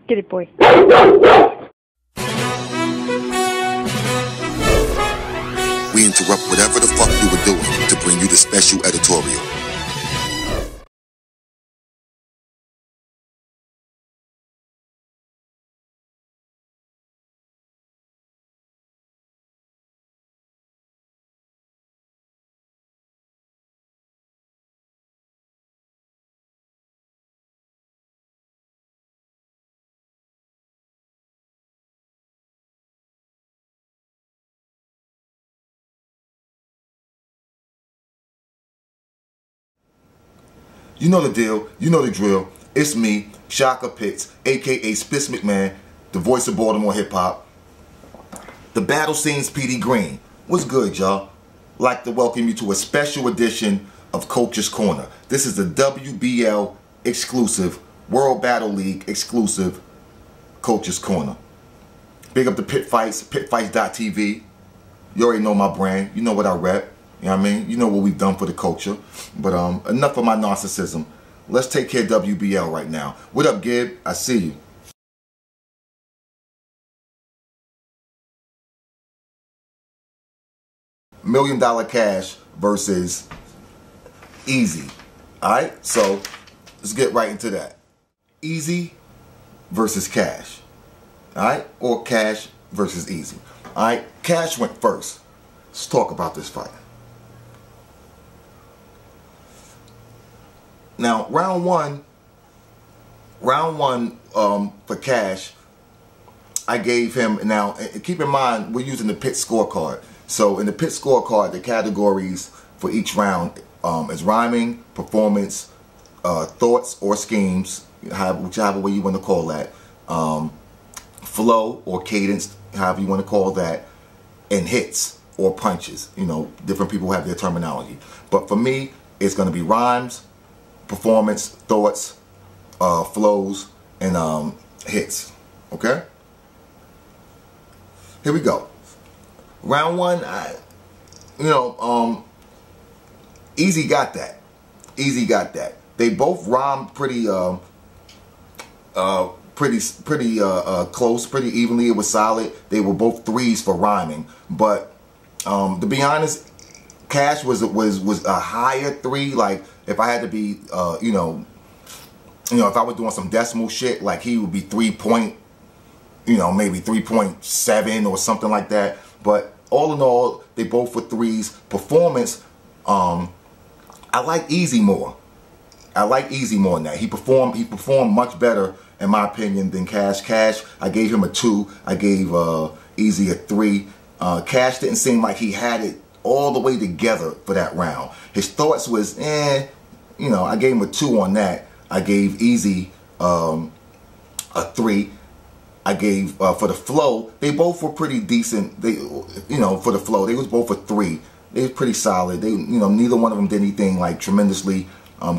Get it, boy. We interrupt whatever the fuck you were doing to bring you the special editorial. You know the deal, you know the drill. It's me, Shaka Pitts, aka Spitz McMahon, the voice of Baltimore hip hop. The Battle Scenes PD Green. What's good, y'all? Like to welcome you to a special edition of Coach's Corner. This is the WBL exclusive, World Battle League exclusive Coach's Corner. Big up the Pit Fights, pitfights.tv. You already know my brand, you know what I rep. You know what I mean? You know what we've done for the culture. But enough of my narcissism. Let's take care of WBL right now. What up, Gib? I see you. $1,000,000 Cash versus Eazy. Alright? So, let's get right into that. Eazy versus Cash. Alright? Or Cash versus Eazy. Alright? Cash went first. Let's talk about this fight. Now, round one for Cash, I gave him, now keep in mind, we're using the Pit scorecard. So in the Pit scorecard, the categories for each round is rhyming, performance, thoughts or schemes, whichever way you want to call that, flow or cadence, however you want to call that, and hits or punches. You know, different people have their terminology. But for me, it's going to be rhymes, performance, thoughts, flows, and hits. Okay? Here we go. Round one, Eazy got that. Eazy got that. They both rhymed pretty close, pretty evenly. It was solid. They were both threes for rhyming. But to be honest, Cash was a higher three. Like if I had to be, if I was doing some decimal shit, like he would be 3 point, maybe 3.7 or something like that. But all in all, they both were threes. Performance, I like Eazy more. I like Eazy more than that. He performed much better, in my opinion, than Cash. Cash, I gave him a 2. I gave Eazy a 3. Cash didn't seem like he had it all the way together for that round. His thoughts was, I gave him a 2 on that. I gave Eazy a 3. I gave, for the flow, they both were pretty decent. They, for the flow, they was both a 3. They was pretty solid. They, neither one of them did anything like tremendously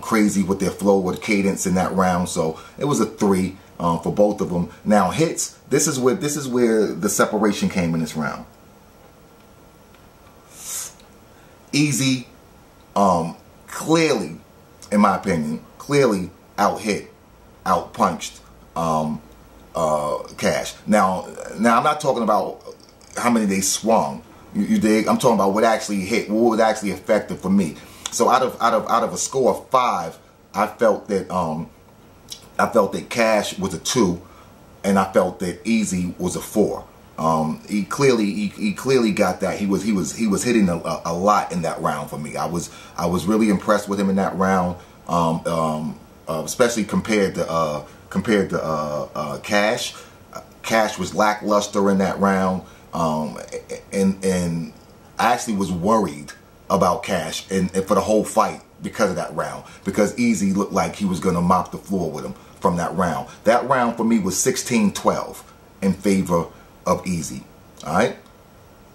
crazy with their flow or the cadence in that round. So it was a 3 for both of them. Now hits, this is where the separation came in this round. Eazy, clearly, in my opinion, clearly out-hit, out-punched Cash. Now I'm not talking about how many they swung. You dig? I'm talking about what actually hit, what was actually effective for me. So out of a score of 5, I felt that Cash was a 2, and I felt that Eazy was a 4. He clearly got that. He was hitting a lot in that round for me. I was really impressed with him in that round, especially compared to Cash. Cash was lackluster in that round, and I actually was worried about Cash and for the whole fight because of that round, because Eazy looked like he was gonna mop the floor with him from that round. That round for me was 16-12 in favor of Eazy. All right,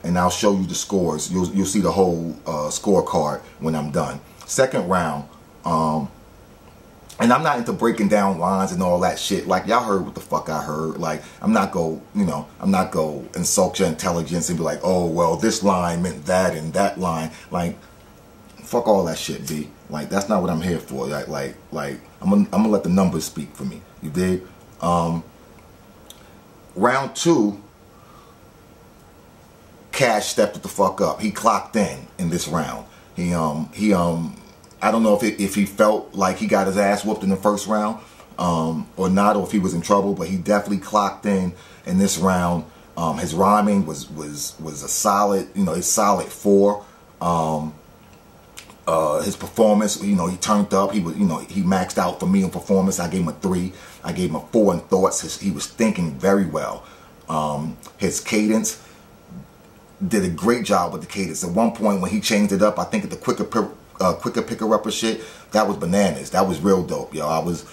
and I'll show you the scores. You'll see the whole scorecard when I'm done. Second round, and I'm not into breaking down lines and all that shit. Like y'all heard what the fuck I heard. Like I'm not go insult your intelligence and be like, oh well, this line meant that and that line. Like fuck all that shit, B. Like that's not what I'm here for. Like I'm gonna let the numbers speak for me. You dig? round 2, Cash stepped the fuck up. He clocked in this round. I don't know if he felt like he got his ass whooped in the first round or not, or if he was in trouble, but he definitely clocked in this round. His rhyming was a solid, his solid 4. His performance, he turned up. He maxed out for me in performance. I gave him a 3. I gave him a 4 in thoughts. He was thinking very well. His cadence, did a great job with the cadence. At one point when he changed it up, I think at the quicker picker upper shit, that was bananas. That was real dope, yo. I was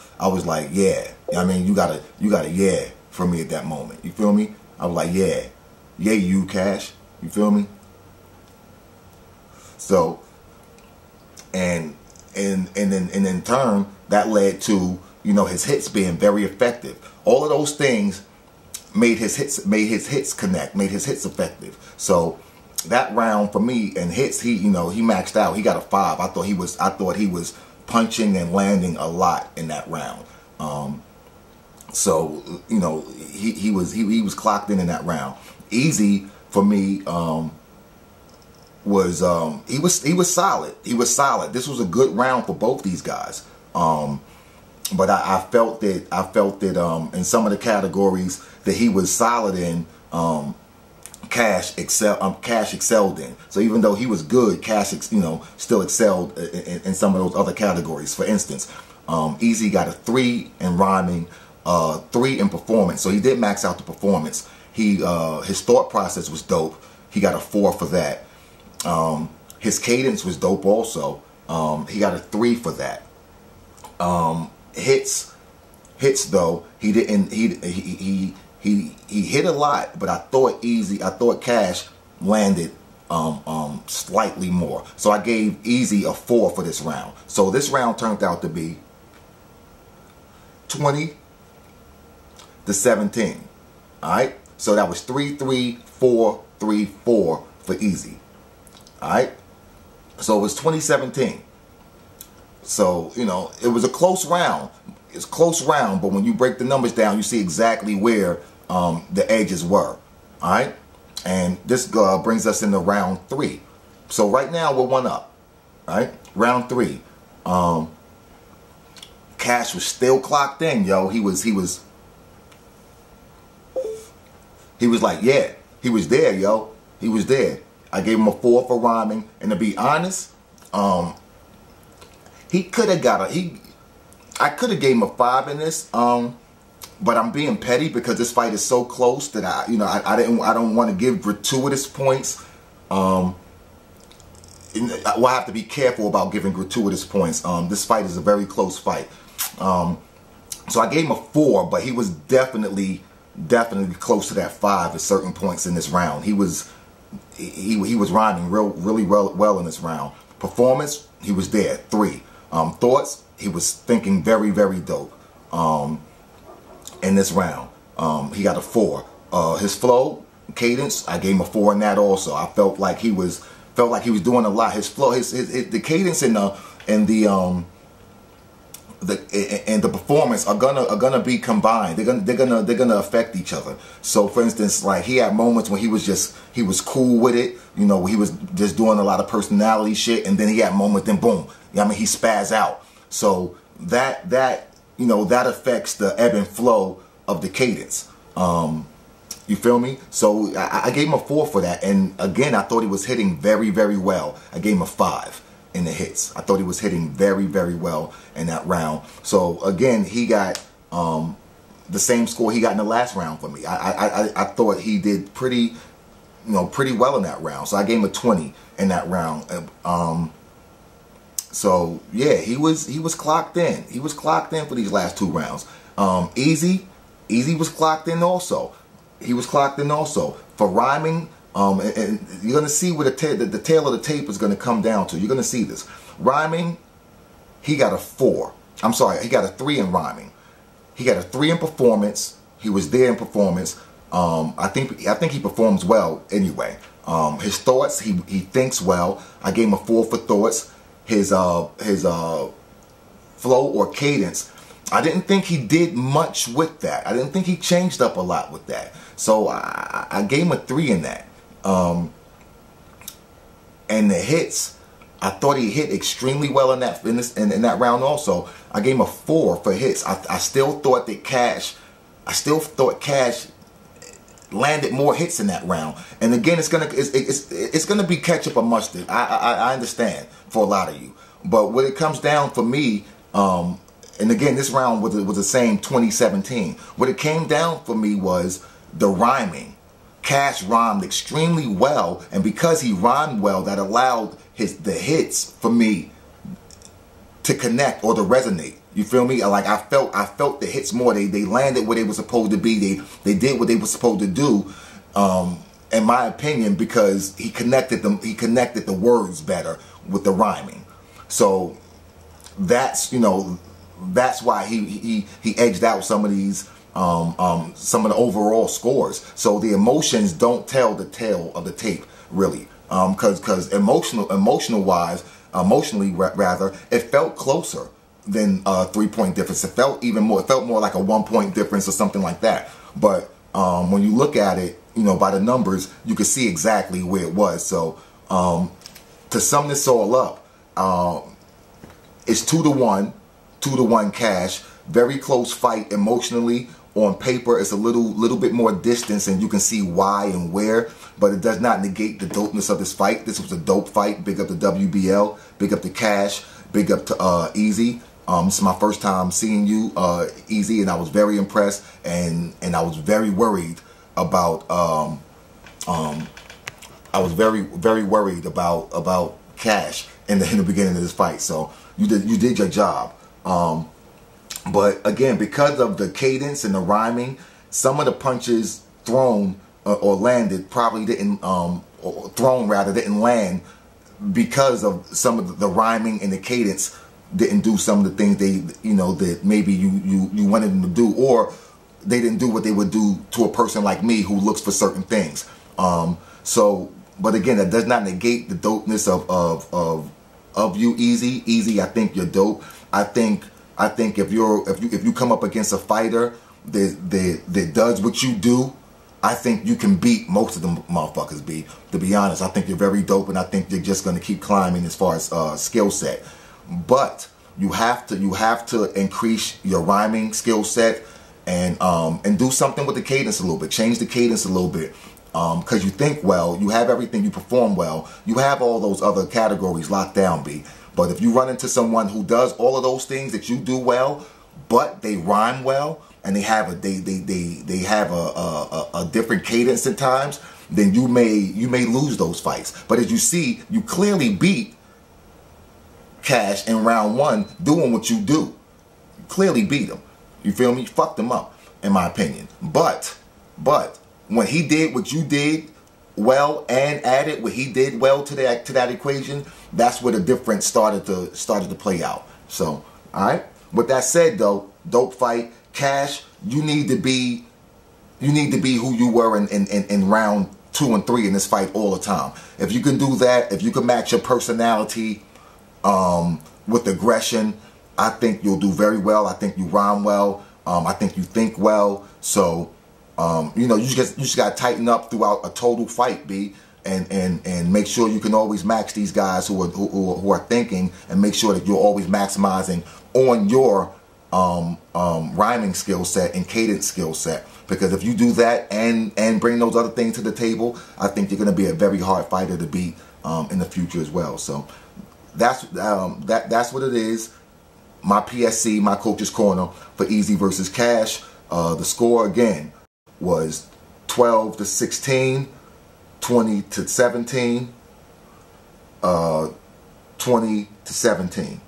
like, yeah. I mean, you got a yeah for me at that moment. You feel me? I was like, yeah, you Cash. You feel me? So, and in turn, that led to his hits being very effective. All of those things made his hits connect, made his hits effective. So that round for me and hits, he maxed out. He got a 5. I thought he was punching and landing a lot in that round. So he was clocked in that round. Eazy for me was solid. He was solid. This was a good round for both these guys. But I felt that in some of the categories that he was solid in, Cash excelled in. So even though he was good, Cash still excelled in some of those other categories. For instance, Eazy got a 3 in rhyming, 3 in performance. So he did max out the performance. His thought process was dope. He got a 4 for that. His cadence was dope also. He got a 3 for that. Hits though, he didn't. He hit a lot, but I thought Cash landed slightly more. So I gave Eazy a 4 for this round. So this round turned out to be 20-17. All right. So that was 3-3, 4-3, 4 for Eazy. All right. So it was 2017. So it was a close round. It's a close round, but when you break the numbers down, you see exactly where the edges were. All right, and this brings us into round 3. So right now we're 1 up. All right, round 3. Cash was still clocked in, yo. He was like, yeah, he was there, yo. He was there. I gave him a 4 for rhyming, and to be honest, he could have got I could have gave him a 5 in this, but I'm being petty because this fight is so close that I don't want to give gratuitous points. We'll have to be careful about giving gratuitous points. This fight is a very close fight. So I gave him a 4, but he was definitely close to that 5 at certain points in this round. He was rhyming really well in this round. Performance, he was there, 3. Thoughts, he was thinking very dope in this round. He got a 4. His flow, cadence, I gave him a 4 in that also. I felt like he was doing a lot. His flow, the cadence and the performance are gonna be combined. They're gonna affect each other. So for instance, like he had moments when he was cool with it. He was just doing a lot of personality shit, and then he had moments, then boom, he spaz out. So that affects the ebb and flow of the cadence. You feel me? So I gave him a 4 for that, and again, I thought he was hitting very well. I gave him a 5 in the hits. I thought he was hitting very well in that round. So again, he got the same score he got in the last round for me. I thought he did pretty well in that round. So I gave him a 20 in that round. So yeah, he was clocked in. He was clocked in for these last 2 rounds. Eazy was clocked in also. He was clocked in also for rhyming. And you're gonna see where the tail of the tape is gonna come down to. You're gonna see this. Rhyming, he got a 4. I'm sorry, he got a 3 in rhyming. He got a 3 in performance. He was there in performance. I think he performs well anyway. His thoughts, he thinks well. I gave him a 4 for thoughts. His flow or cadence, I didn't think he did much with that. I didn't think he changed up a lot with that. So I gave him a 3 in that. And the hits, I thought he hit extremely well in that round also. I gave him a 4 for hits. I still thought that Cash landed more hits in that round. And again, it's gonna be ketchup or mustard. I understand for a lot of you. But when it comes down for me, and again, this round was the same 2017. What it came down for me was the rhyming. Cash rhymed extremely well, and because he rhymed well, that allowed the hits for me to connect or to resonate. You feel me? Like I felt the hits more. They landed where they were supposed to be. They did what they were supposed to do, in my opinion, because he connected them. He connected the words better with the rhyming. So that's that's why he edged out some of these some of the overall scores. So the emotions don't tell the tale of the tape really, because emotionally rather, it felt closer than a 3-point difference. It felt even more. It felt more like a 1-point difference or something like that. But when you look at it, by the numbers, you can see exactly where it was. So to sum this all up, it's 2-1. 2-1 Cash. Very close fight emotionally. On paper, it's a little bit more distance, and you can see why and where, but it does not negate the dopeness of this fight. This was a dope fight. Big up to WBL. Big up to Cash. Big up to Eazy. This is my first time seeing you, Eazy, and I was very impressed, and I was very worried about I was very worried about Cash in the beginning of this fight. So you did your job. But again, because of the cadence and the rhyming, some of the punches thrown or landed probably didn't, or thrown rather, didn't land because of some of the rhyming and the cadence didn't do some of the things that maybe you wanted them to do, or they didn't do what they would do to a person like me who looks for certain things. But again, that does not negate the dopeness of you, Eazy. Eazy, I think you're dope. I think if you come up against a fighter that does what you do, I think you can beat most of them motherfuckers, B. To be honest, I think you're very dope, and I think you're just gonna keep climbing as far as skill set. But you have to increase your rhyming skill set and do something with the cadence a little bit. Change the cadence a little bit. Because you think well, you have everything, you perform well, you have all those other categories locked down, B. But if you run into someone who does all of those things that you do well, but they rhyme well and they have a different cadence at times, then you may lose those fights. But as you see, you clearly beat Cash in round 1 doing what you do. You clearly beat him. You feel me? Fucked him up, in my opinion. But when he did what you did well and added what he did well to that equation, that's where the difference started to play out. So, all right. With that said, though, dope fight. Cash, you need to be who you were in round 2 and 3 in this fight all the time. If you can do that, if you can match your personality with aggression, I think you'll do very well. I think you rhyme well. I think you think well. So, you just got to tighten up throughout a total fight, B, and make sure you can always match these guys who are thinking, and make sure that you're always maximizing on your rhyming skill set and cadence skill set. Because if you do that and bring those other things to the table, I think you're going to be a very hard fighter to beat in the future as well. So that's what it is. My PSC, my coach's corner for Eazy versus Cash. The score again was 12-16, 20-17, 20-17.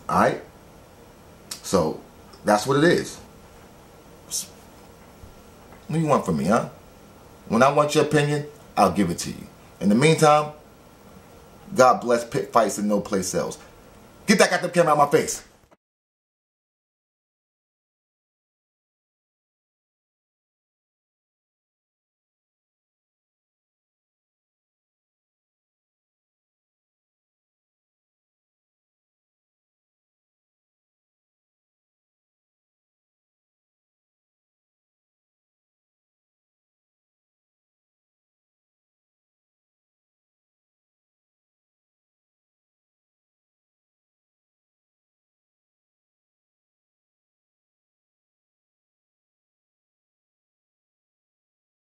All right. So that's what it is. What do you want from me, huh? When I want your opinion, I'll give it to you. In the meantime, God bless pit fights and no place else. Get that goddamn camera out of my face.